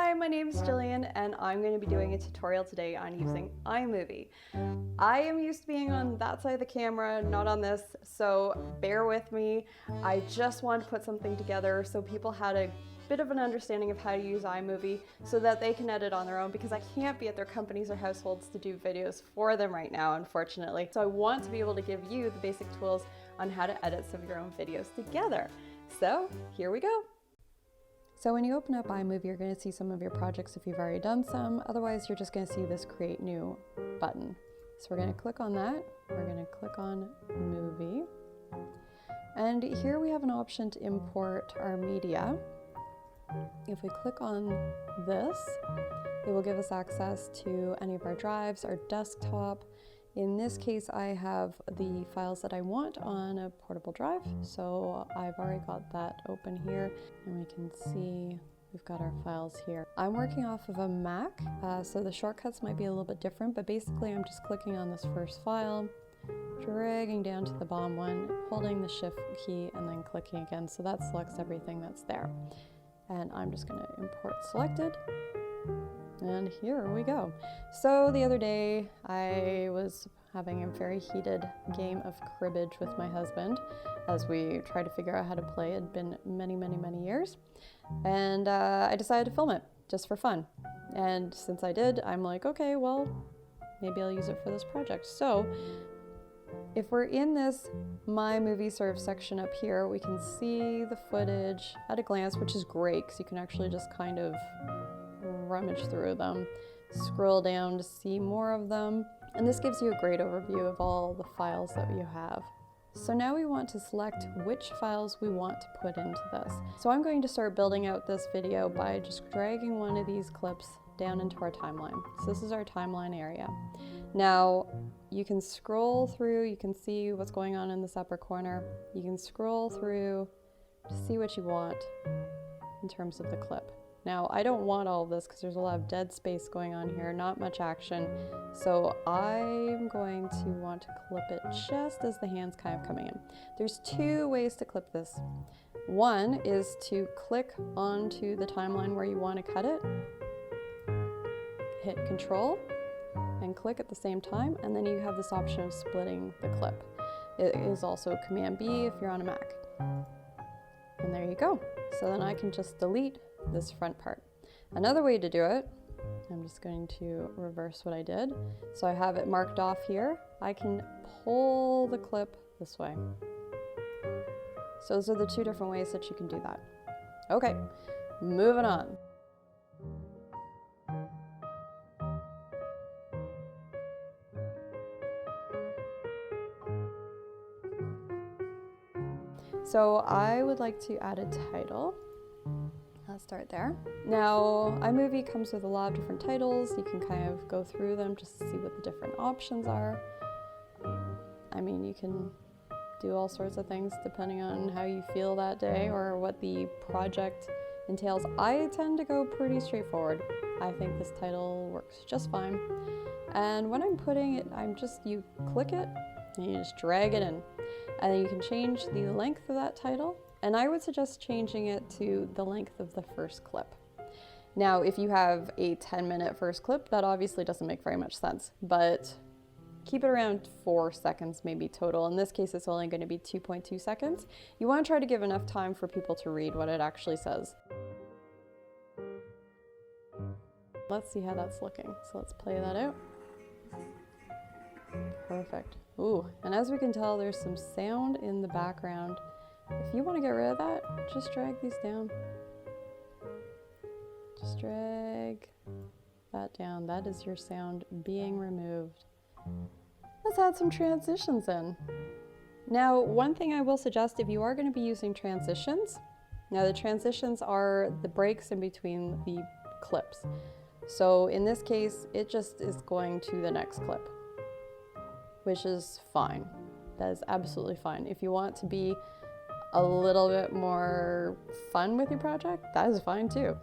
Hi, my name is Jillian and I'm going to be doing a tutorial today on using iMovie. I am used to being on that side of the camera, not on this, so bear with me. I just wanted to put something together so people had a bit of an understanding of how to use iMovie so that they can edit on their own, because I can't be at their companies or households to do videos for them right now, unfortunately. So I want to be able to give you the basic tools on how to edit some of your own videos together. So here we go. So when you open up iMovie, you're going to see some of your projects if you've already done some. Otherwise, you're just going to see this Create New button. So we're going to click on that. We're going to click on Movie. And here we have an option to import our media. If we click on this, it will give us access to any of our drives, our desktop. In this case, I have the files that I want on a portable drive, so I've already got that open here, and we can see we've got our files here. I'm working off of a Mac, so the shortcuts might be a little bit different, but basically I'm just clicking on this first file, dragging down to the bottom one, holding the Shift key, and then clicking again, so that selects everything that's there. And I'm just going to import selected. And here we go. So the other day I was having a very heated game of cribbage with my husband as we tried to figure out how to play. It had been many years. And I decided to film it just for fun. And since I did, I'm like, okay, well, maybe I'll use it for this project. So if we're in this My Movie sort of section up here, we can see the footage at a glance, which is great because you can actually just kind of rummage through them, scroll down to see more of them, and this gives you a great overview of all the files that you have. So now we want to select which files we want to put into this. So I'm going to start building out this video by just dragging one of these clips down into our timeline. So this is our timeline area. Now you can scroll through, you can see what's going on in this upper corner. You can scroll through to see what you want in terms of the clip. Now, I don't want all of this because there's a lot of dead space going on here, not much action. So I'm going to want to clip it just as the hand's kind of coming in. There's two ways to clip this. One is to click onto the timeline where you want to cut it, hit Control, and click at the same time, and then you have this option of splitting the clip. It is also Command B if you're on a Mac. And there you go. So then I can just delete this front part. Another way to do it, I'm just going to reverse what I did. So I have it marked off here. I can pull the clip this way. So those are the two different ways that you can do that. Okay, moving on. So I would like to add a title. Let's start there. Now, iMovie comes with a lot of different titles. You can kind of go through them just to see what the different options are. I mean, you can do all sorts of things depending on how you feel that day or what the project entails. I tend to go pretty straightforward. I think this title works just fine. And when I'm putting it, you click it and you just drag it in. And then you can change the length of that title. And I would suggest changing it to the length of the first clip. Now, if you have a 10-minute first clip, that obviously doesn't make very much sense, but keep it around 4 seconds maybe total. In this case, it's only going to be 2.2 seconds. You want to try to give enough time for people to read what it actually says. Let's see how that's looking. So let's play that out. Perfect. Ooh, and as we can tell, there's some sound in the background. If you want to get rid of that, just drag these down. Just drag that down. That is your sound being removed. Let's add some transitions in. Now, one thing I will suggest if you are going to be using transitions, now the transitions are the breaks in between the clips. So in this case, it just is going to the next clip, which is fine. That is absolutely fine. If you want to be a little bit more fun with your project, that is fine too.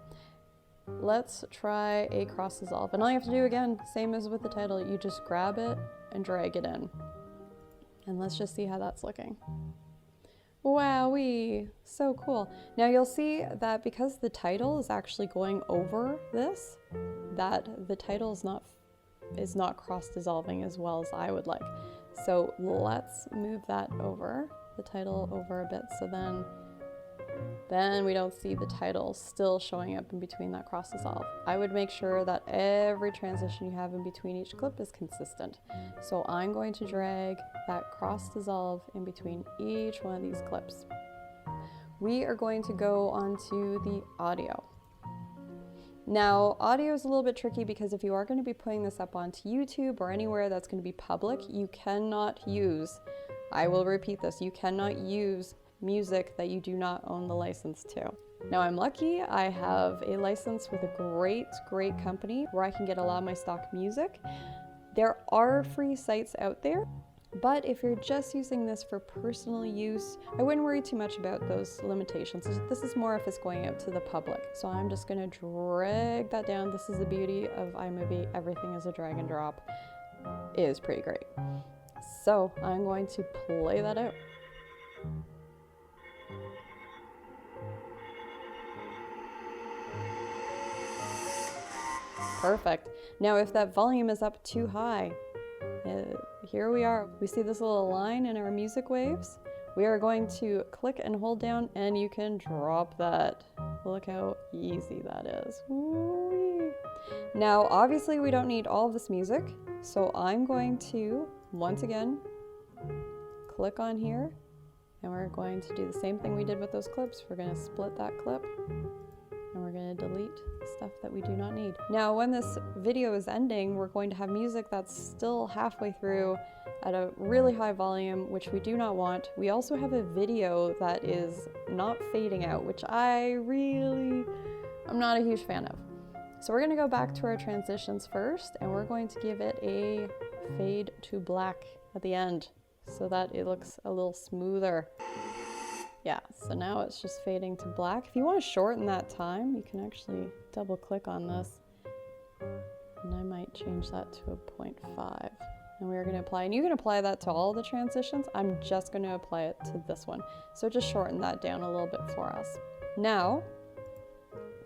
Let's try a cross dissolve. And all you have to do, again, same as with the title, you just grab it and drag it in. And let's just see how that's looking. Wowee, so cool. Now you'll see that because the title is actually going over this, that the title is not cross dissolving as well as I would like. So let's move that over, the title over a bit, so then we don't see the title still showing up in between that cross dissolve. I would make sure that every transition you have in between each clip is consistent. So I'm going to drag that cross dissolve in between each one of these clips. We are going to go onto the audio. Now, audio is a little bit tricky because if you are going to be putting this up onto YouTube or anywhere that's going to be public, you cannot use, I will repeat this, you cannot use music that you do not own the license to. Now I'm lucky, I have a license with a great company where I can get a lot of my stock music. There are free sites out there, but if you're just using this for personal use, I wouldn't worry too much about those limitations. This is more if it's going out to the public. So I'm just going to drag that down. This is the beauty of iMovie. Everything is a drag and drop. It is pretty great. So I'm going to play that out. Perfect. Now if that volume is up too high, here we are. We see this little line in our music waves. We are going to click and hold down and you can drop that. Look how easy that is. Woo-wee. Now obviously we don't need all of this music, so I'm going to, once again, click on here and we're going to do the same thing we did with those clips. We're going to split that clip and we're going to delete stuff that we do not need. Now when this video is ending, we're going to have music that's still halfway through at a really high volume, which we do not want. We also have a video that is not fading out, which I'm not a huge fan of. So we're going to go back to our transitions first, and we're going to give it a fade to black at the end so that it looks a little smoother. Yeah, so now it's just fading to black. If you want to shorten that time, you can actually double click on this. And I might change that to a 0.5. And we're going to apply, and you can apply that to all the transitions. I'm just going to apply it to this one. So just shorten that down a little bit for us. Now,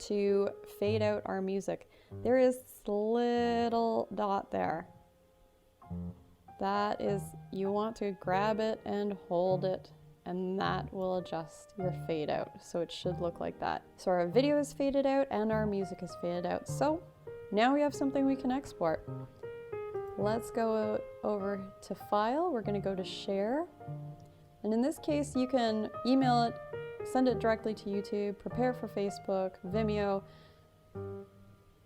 to fade out our music, there is this little dot there. That is, you want to grab it and hold it, and that will adjust your fade out. So it should look like that. So our video is faded out and our music is faded out. So now we have something we can export. Let's go over to File. We're going to go to Share. And in this case, you can email it, send it directly to YouTube, prepare for Facebook, Vimeo,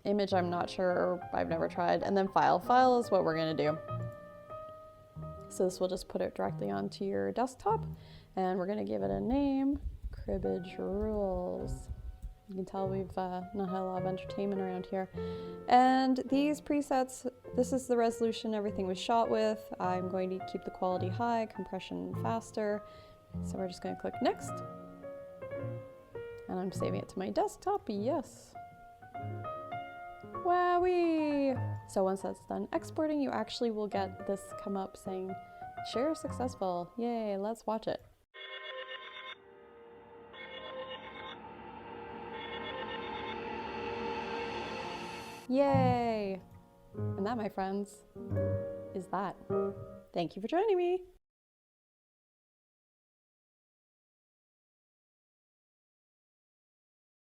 image I'm not sure, I've never tried, and then File. File is what we're going to do. So this will just put it directly onto your desktop, and we're going to give it a name, Cribbage Rules. You can tell we've not had a lot of entertainment around here. And these presets, this is the resolution everything was shot with. I'm going to keep the quality high, compression faster. So we're just going to click Next. And I'm saving it to my desktop, yes. Wowee! So once that's done exporting, you actually will get this come up saying, share successful. Yay, let's watch it. Yay! And that, my friends, is that. Thank you for joining me.